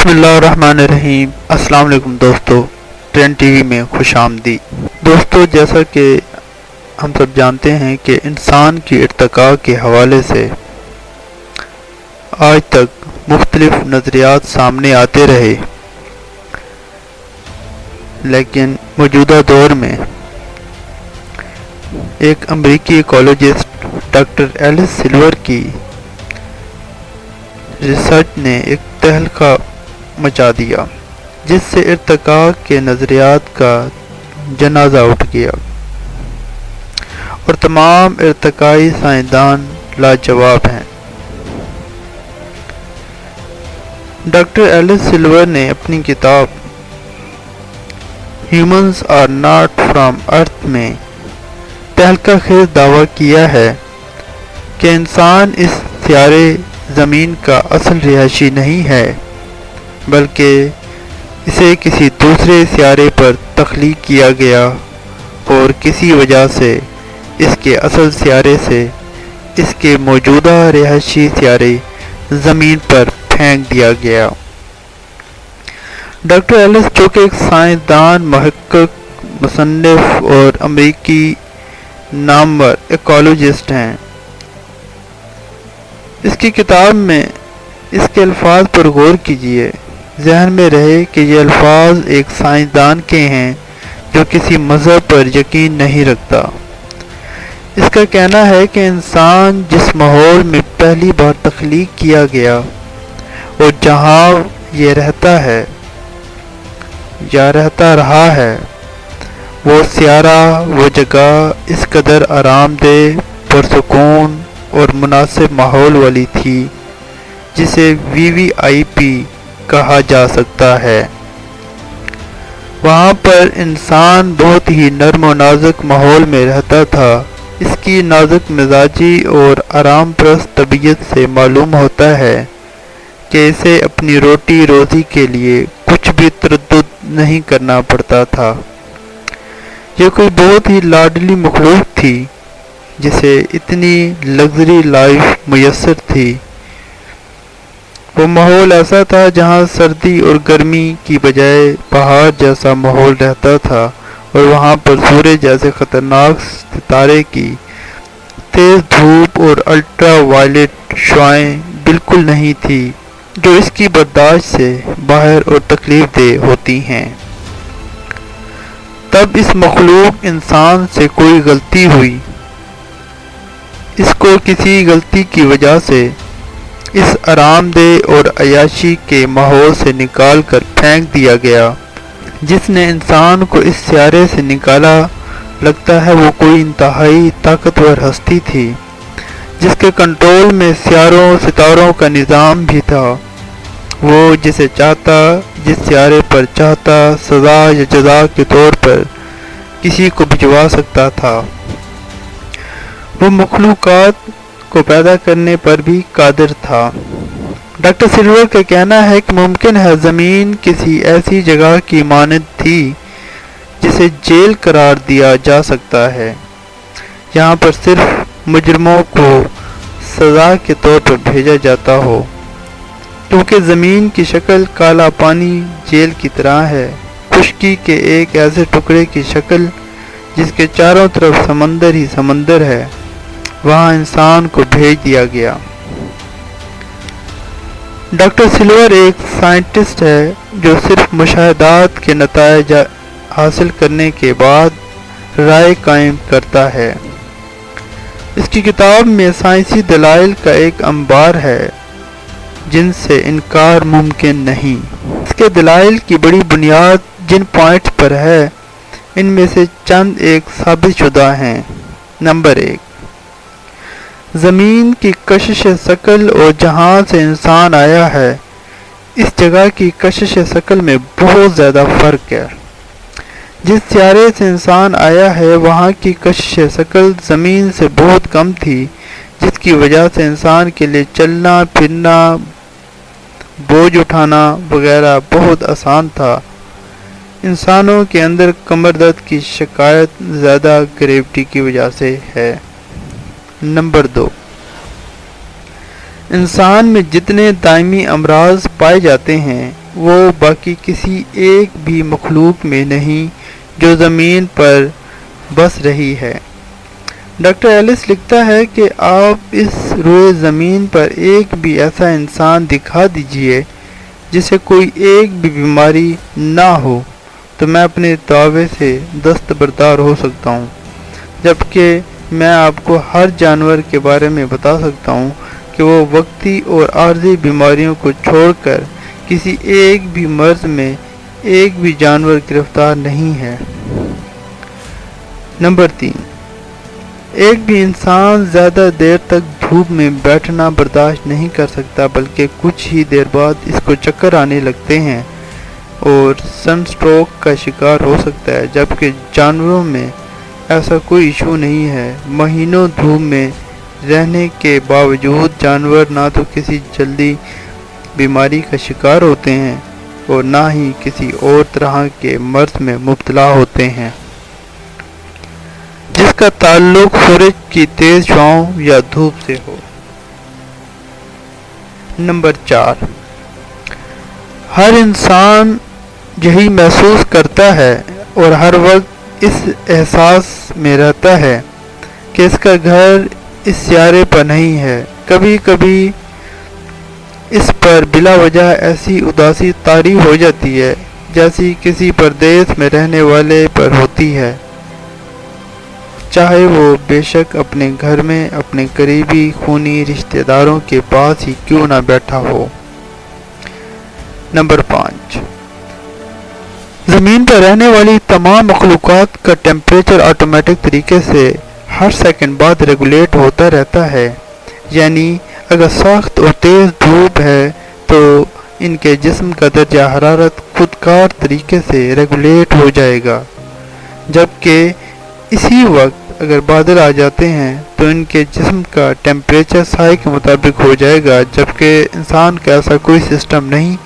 بسم اللہ الرحمن الرحیم۔ السلام علیکم دوستو، ٹرینڈ ٹی وی میں خوش آمدید۔ دوستو، جیسا کہ ہم سب جانتے ہیں کہ انسان کی ارتقاء کے حوالے سے آج تک مختلف نظریات سامنے آتے رہے، لیکن موجودہ دور میں ایک امریکی ایکولوجسٹ ڈاکٹر ایلس سلور کی ریسرچ نے ایک تہلکہ مچا دیا، جس سے ارتقاء کے نظریات کا جنازہ اٹھ گیا اور تمام ارتقائی سائنسدان لاجواب ہیں۔ ڈاکٹر ایلس سلور نے اپنی کتاب ہیومنز آر ناٹ فرام ارتھ میں تہلکہ خیز دعویٰ کیا ہے کہ انسان اس سیارے زمین کا اصل رہائشی نہیں ہے، بلکہ اسے کسی دوسرے سیارے پر تخلیق کیا گیا اور کسی وجہ سے اس کے اصل سیارے سے اس کے موجودہ رہائشی سیارے زمین پر پھینک دیا گیا۔ ڈاکٹر ایلس، جو کہ ایک سائنسدان، محقق، مصنف اور امریکی نامور ایکولوجسٹ ہیں، اس کی کتاب میں اس کے الفاظ پر غور کیجیے۔ ذہن میں رہے کہ یہ الفاظ ایک سائنسدان کے ہیں جو کسی مذہب پر یقین نہیں رکھتا۔ اس کا کہنا ہے کہ انسان جس ماحول میں پہلی بار تخلیق کیا گیا اور جہاں یہ رہتا ہے یا رہتا رہا ہے، وہ سیارہ، وہ جگہ اس قدر آرام دہ، پرسکون اور مناسب ماحول والی تھی جسے VVIP کہا جا سکتا ہے۔ وہاں پر انسان بہت ہی نرم و نازک ماحول میں رہتا تھا۔ اس کی نازک مزاجی اور آرام پرست طبیعت سے معلوم ہوتا ہے کہ اسے اپنی روٹی روزی کے لیے کچھ بھی تردد نہیں کرنا پڑتا تھا۔ یہ کوئی بہت ہی لاڈلی مخلوق تھی جسے اتنی لگژری لائف میسر تھی۔ وہ ماحول ایسا تھا جہاں سردی اور گرمی کی بجائے پہاڑ جیسا ماحول رہتا تھا، اور وہاں پر سورج جیسے خطرناک ستارے کی تیز دھوپ اور الٹرا وائلٹ شعاعیں بالکل نہیں تھی جو اس کی برداشت سے باہر اور تکلیف دہ ہوتی ہیں۔ تب اس مخلوق انسان سے کوئی غلطی ہوئی۔ اس کو کسی غلطی کی وجہ سے اس آرام دہ اور عیاشی کے ماحول سے نکال کر پھینک دیا گیا۔ جس نے انسان کو اس سیارے سے نکالا، لگتا ہے وہ کوئی انتہائی طاقتور ہستی تھی جس کے کنٹرول میں سیاروں ستاروں کا نظام بھی تھا۔ وہ جسے چاہتا، جس سیارے پر چاہتا، سزا یا جزا کے طور پر کسی کو بھجوا سکتا تھا۔ وہ مخلوقات کو پیدا کرنے پر بھی قادر تھا۔ ڈاکٹر سلور کا کہنا ہے کہ ممکن ہے زمین کسی ایسی جگہ کی مانند تھی جسے جیل قرار دیا جا سکتا ہے، یہاں پر صرف مجرموں کو سزا کے طور پر بھیجا جاتا ہو، کیونکہ زمین کی شکل کالا پانی جیل کی طرح ہے، خشکی کے ایک ایسے ٹکڑے کی شکل جس کے چاروں طرف سمندر ہی سمندر ہے۔ وہاں انسان کو بھیج دیا گیا۔ ڈاکٹر سلور ایک سائنٹسٹ ہے جو صرف مشاہدات کے نتائج حاصل کرنے کے بعد رائے قائم کرتا ہے۔ اس کی کتاب میں سائنسی دلائل کا ایک انبار ہے جن سے انکار ممکن نہیں۔ اس کے دلائل کی بڑی بنیاد جن پوائنٹس پر ہے، ان میں سے چند ایک ثابت شدہ ہیں۔ نمبر 1، زمین کی کشش ثقل اور جہاں سے انسان آیا ہے، اس جگہ کی کشش ثقل میں بہت زیادہ فرق ہے۔ جس سیارے سے انسان آیا ہے وہاں کی کشش ثقل زمین سے بہت کم تھی، جس کی وجہ سے انسان کے لیے چلنا پھرنا، بوجھ اٹھانا وغیرہ بہت آسان تھا۔ انسانوں کے اندر کمر درد کی شکایت زیادہ گریوٹی کی وجہ سے ہے۔ نمبر 2، انسان میں جتنے دائمی امراض پائے جاتے ہیں وہ باقی کسی ایک بھی مخلوق میں نہیں جو زمین پر بس رہی ہے۔ ڈاکٹر ایلس لکھتا ہے کہ آپ اس روئے زمین پر ایک بھی ایسا انسان دکھا دیجئے جسے کوئی ایک بھی بیماری نہ ہو تو میں اپنے دعوے سے دستبردار ہو سکتا ہوں، جبکہ میں آپ کو ہر جانور کے بارے میں بتا سکتا ہوں کہ وہ وقتی اور عارضی بیماریوں کو چھوڑ کر کسی ایک بھی مرض میں ایک بھی جانور گرفتار نہیں ہے۔ نمبر 3، ایک بھی انسان زیادہ دیر تک دھوپ میں بیٹھنا برداشت نہیں کر سکتا، بلکہ کچھ ہی دیر بعد اس کو چکر آنے لگتے ہیں اور سن سٹروک کا شکار ہو سکتا ہے، جبکہ جانوروں میں ایسا کوئی ایشو نہیں ہے۔ مہینوں دھوپ میں رہنے کے باوجود جانور نہ تو کسی جلدی بیماری کا شکار ہوتے ہیں اور نہ ہی کسی اور طرح کے مرض میں مبتلا ہوتے ہیں جس کا تعلق سورج کی تیز چھاؤں یا دھوپ سے ہو۔ نمبر 4، ہر انسان یہی محسوس کرتا ہے اور ہر وقت اس احساس میں رہتا ہے کہ اس کا گھر اس سیارے پر نہیں ہے۔ کبھی کبھی اس پر بلا وجہ ایسی اداسی طاری ہو جاتی ہے جیسی کسی پردیس میں رہنے والے پر ہوتی ہے، چاہے وہ بے شک اپنے گھر میں اپنے قریبی خونی رشتہ داروں کے پاس ہی کیوں نہ بیٹھا ہو۔ نمبر 5، زمین پر رہنے والی تمام مخلوقات کا ٹیمپریچر آٹومیٹک طریقے سے ہر سیکنڈ بعد ریگولیٹ ہوتا رہتا ہے، یعنی اگر سخت اور تیز دھوپ ہے تو ان کے جسم کا درجہ حرارت خودکار طریقے سے ریگولیٹ ہو جائے گا، جبکہ اسی وقت اگر بادل آ جاتے ہیں تو ان کے جسم کا ٹیمپریچر سائے کے مطابق ہو جائے گا، جبکہ انسان کا ایسا کوئی سسٹم نہیں،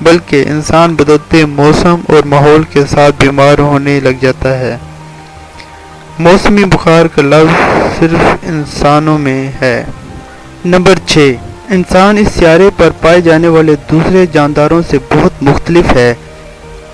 بلکہ انسان بدلتے موسم اور ماحول کے ساتھ بیمار ہونے لگ جاتا ہے۔ موسمی بخار کا لفظ صرف انسانوں میں ہے۔ نمبر 6، انسان اس سیارے پر پائے جانے والے دوسرے جانداروں سے بہت مختلف ہے۔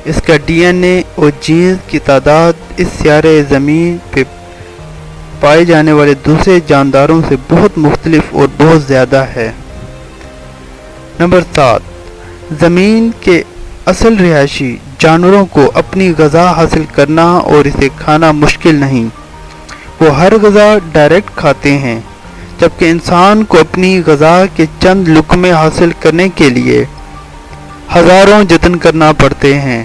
اس کا ڈی این اے اور جینز کی تعداد اس سیارے زمین پہ پائے جانے والے دوسرے جانداروں سے بہت مختلف اور بہت زیادہ ہے۔ نمبر 7، زمین کے اصل رہائشی جانوروں کو اپنی غذا حاصل کرنا اور اسے کھانا مشکل نہیں، وہ ہر غذا ڈائریکٹ کھاتے ہیں، جبکہ انسان کو اپنی غذا کے چند لقمے حاصل کرنے کے لیے ہزاروں جتن کرنا پڑتے ہیں۔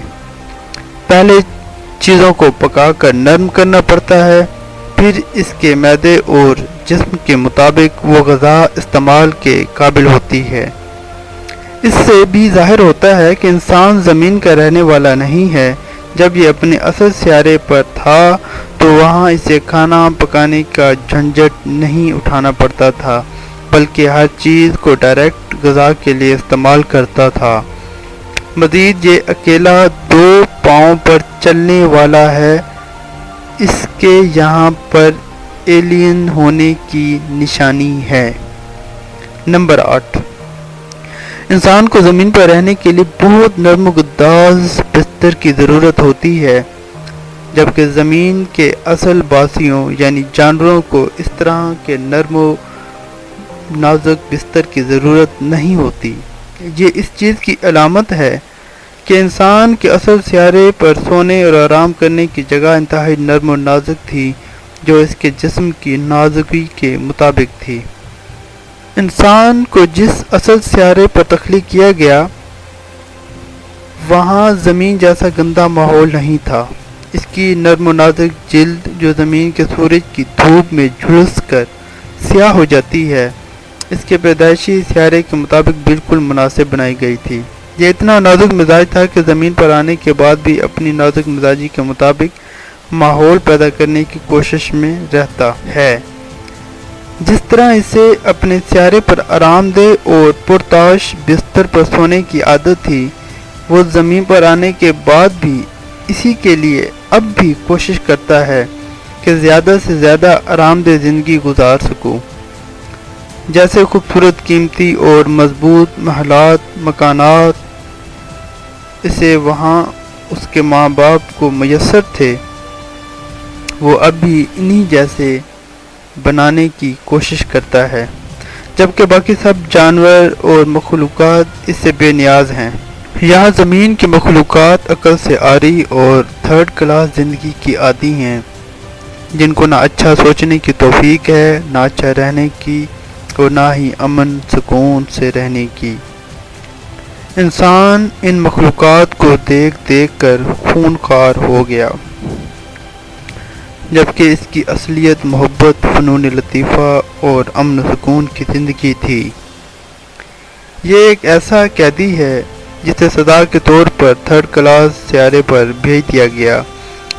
پہلے چیزوں کو پکا کر نرم کرنا پڑتا ہے، پھر اس کے معدے اور جسم کے مطابق وہ غذا استعمال کے قابل ہوتی ہے۔ اس سے بھی ظاہر ہوتا ہے کہ انسان زمین کا رہنے والا نہیں ہے۔ جب یہ اپنے اصل سیارے پر تھا تو وہاں اسے کھانا پکانے کا جھنجٹ نہیں اٹھانا پڑتا تھا، بلکہ ہر چیز کو ڈائریکٹ غذا کے لیے استعمال کرتا تھا۔ مزید یہ اکیلا 2 پاؤں پر چلنے والا ہے، اس کے یہاں پر ایلین ہونے کی نشانی ہے۔ نمبر 8، انسان کو زمین پر رہنے کے لیے بہت نرم و گداز بستر کی ضرورت ہوتی ہے، جبکہ زمین کے اصل باسیوں یعنی جانوروں کو اس طرح کے نرم و نازک بستر کی ضرورت نہیں ہوتی۔ یہ اس چیز کی علامت ہے کہ انسان کے اصل سیارے پر سونے اور آرام کرنے کی جگہ انتہائی نرم و نازک تھی، جو اس کے جسم کی نازکی کے مطابق تھی۔ انسان کو جس اصل سیارے پر تخلیق کیا گیا وہاں زمین جیسا گندا ماحول نہیں تھا۔ اس کی نرم و نازک جلد جو زمین کے سورج کی دھوپ میں جھلس کر سیاہ ہو جاتی ہے، اس کے پیدائشی سیارے کے مطابق بالکل مناسب بنائی گئی تھی۔ یہ اتنا نازک مزاج تھا کہ زمین پر آنے کے بعد بھی اپنی نازک مزاجی کے مطابق ماحول پیدا کرنے کی کوشش میں رہتا ہے۔ جس طرح اسے اپنے سیارے پر آرام دہ اور پرتاش بستر پر سونے کی عادت تھی، وہ زمین پر آنے کے بعد بھی اسی کے لیے اب بھی کوشش کرتا ہے کہ زیادہ سے زیادہ آرام دہ زندگی گزار سکوں۔ جیسے خوبصورت، قیمتی اور مضبوط محلات، مکانات، اسے وہاں اس کے ماں باپ کو میسر تھے، وہ اب بھی انہی جیسے بنانے کی کوشش کرتا ہے، جبکہ باقی سب جانور اور مخلوقات اس سے بے نیاز ہیں۔ یہاں زمین کی مخلوقات عقل سے عاری اور تھرڈ کلاس زندگی کی عادی ہیں، جن کو نہ اچھا سوچنے کی توفیق ہے، نہ اچھا رہنے کی اور نہ ہی امن سکون سے رہنے کی۔ انسان ان مخلوقات کو دیکھ دیکھ کر خونخوار ہو گیا، جبکہ اس کی اصلیت محبت، فنون لطیفہ اور امن و سکون کی زندگی تھی۔ یہ ایک ایسا قیدی ہے جسے سزا کے طور پر تھرڈ کلاس سیارے پر بھیج دیا گیا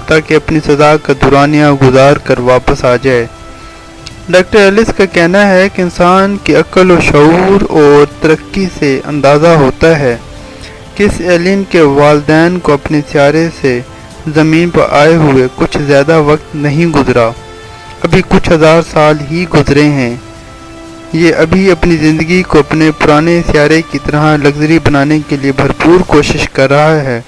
تاکہ اپنی سزا کا دورانیہ گزار کر واپس آ جائے۔ ڈاکٹر ایلس کا کہنا ہے کہ انسان کی عقل و شعور اور ترقی سے اندازہ ہوتا ہے کہ اس ایلین کے والدین کو اپنے سیارے سے زمین پر آئے ہوئے کچھ زیادہ وقت نہیں گزرا، ابھی کچھ ہزار سال ہی گزرے ہیں۔ یہ ابھی اپنی زندگی کو اپنے پرانے سیارے کی طرح لگژری بنانے کے لیے بھرپور کوشش کر رہا ہے،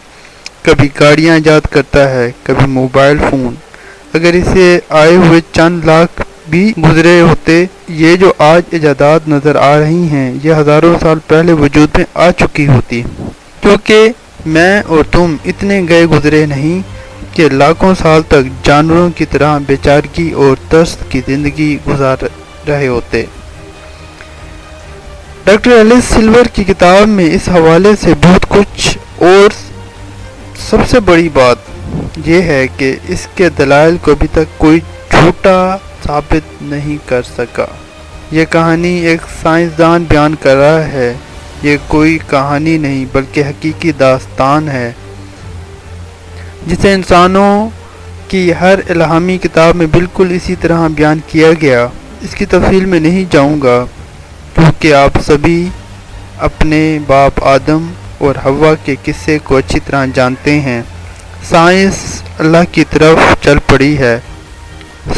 کبھی گاڑیاں ایجاد کرتا ہے، کبھی موبائل فون۔ اگر اسے آئے ہوئے چند لاکھ بھی گزرے ہوتے، یہ جو آج ایجادات نظر آ رہی ہیں یہ ہزاروں سال پہلے وجود میں آ چکی ہوتی، کیونکہ میں اور تم اتنے گئے گزرے نہیں کہ لاکھوں سال تک جانوروں کی طرح بیچارگی اور ترس کی زندگی گزار رہے ہوتے۔ ڈاکٹر ایلس سلور کی کتاب میں اس حوالے سے بہت کچھ، اور سب سے بڑی بات یہ ہے کہ اس کے دلائل کو ابھی تک کوئی جھوٹا ثابت نہیں کر سکا۔ یہ کہانی ایک سائنسدان بیان کر رہا ہے، یہ کوئی کہانی نہیں بلکہ حقیقی داستان ہے، جسے انسانوں کی ہر الہامی کتاب میں بالکل اسی طرح بیان کیا گیا۔ اس کی تفصیل میں نہیں جاؤں گا کیونکہ آپ سبھی اپنے باپ آدم اور حوا کے قصے کو اچھی طرح جانتے ہیں۔ سائنس اللہ کی طرف چل پڑی ہے،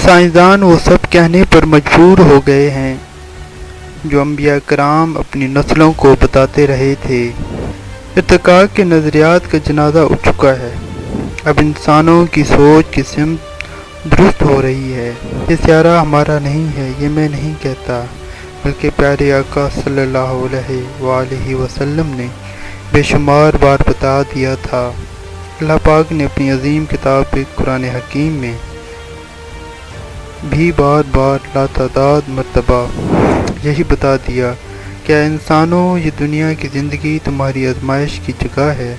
سائنسدان وہ سب کہنے پر مجبور ہو گئے ہیں جو انبیاء کرام اپنی نسلوں کو بتاتے رہے تھے۔ ارتقاء کے نظریات کا جنازہ اٹھ چکا ہے، اب انسانوں کی سوچ کی سمت درست ہو رہی ہے۔ یہ سیارہ ہمارا نہیں ہے، یہ میں نہیں کہتا، بلکہ پیارے آقا صلی اللہ علیہ وآلہ وسلم نے بے شمار بار بتا دیا تھا۔ اللہ پاک نے اپنی عظیم کتاب قرآن حکیم میں بھی بار بار لاتعداد مرتبہ یہی بتا دیا کہ اے انسانوں، یہ دنیا کی زندگی تمہاری آزمائش کی جگہ ہے،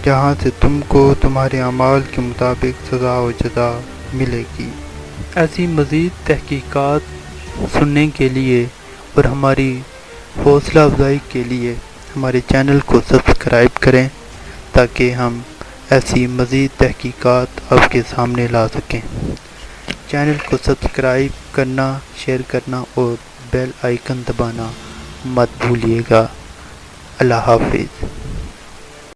جہاں سے تم کو تمہارے اعمال کے مطابق سزا و جزا ملے گی۔ ایسی مزید تحقیقات سننے کے لیے اور ہماری حوصلہ افزائی کے لیے ہمارے چینل کو سبسکرائب کریں تاکہ ہم ایسی مزید تحقیقات آپ کے سامنے لا سکیں۔ چینل کو سبسکرائب کرنا، شیئر کرنا اور بیل آئیکن دبانا مت بھولیے گا۔ اللہ حافظ۔